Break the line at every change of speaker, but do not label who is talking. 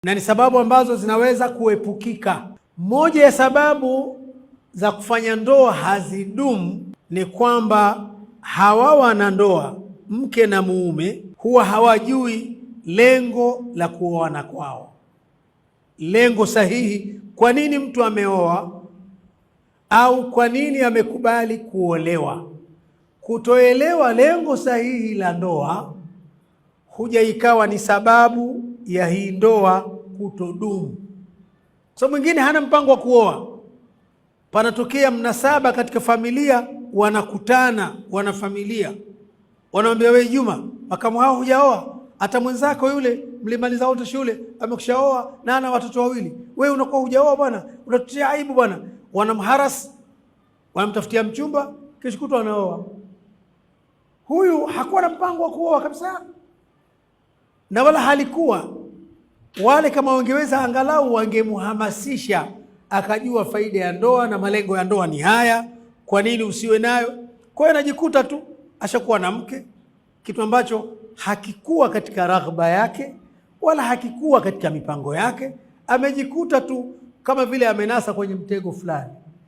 na ni sababu ambazo zinaweza kuepukika. Moja ya sababu za kufanya ndoa hazidumu ni kwamba hawa wanandoa, mke na mume, huwa hawajui lengo la kuoana kwao, lengo sahihi. Kwa nini mtu ameoa au kwa nini amekubali kuolewa? Kutoelewa lengo sahihi la ndoa huja ikawa ni sababu ya hii ndoa kutodumu. So mwingine hana mpango wa kuoa, panatokea mnasaba katika familia, wanakutana wanafamilia, wanamwambia wewe Juma, makamu hao hujaoa, hata mwenzako yule mlimaliza wote shule amekushaoa na ana watoto wawili, wewe unakuwa hujaoa bwana, unatutia aibu bwana. Wanamharas, wanamtafutia mchumba, kesho kutwa anaoa. Huyu hakuwa na mpango wa kuoa kabisa, na wala halikuwa. Wale kama wangeweza angalau wangemhamasisha akajua faida ya ndoa na malengo ya ndoa ni haya, kwa nini usiwe nayo. Kwa hiyo anajikuta tu ashakuwa na mke, kitu ambacho hakikuwa katika raghba yake wala hakikuwa katika mipango yake. Amejikuta tu kama vile amenasa kwenye mtego fulani.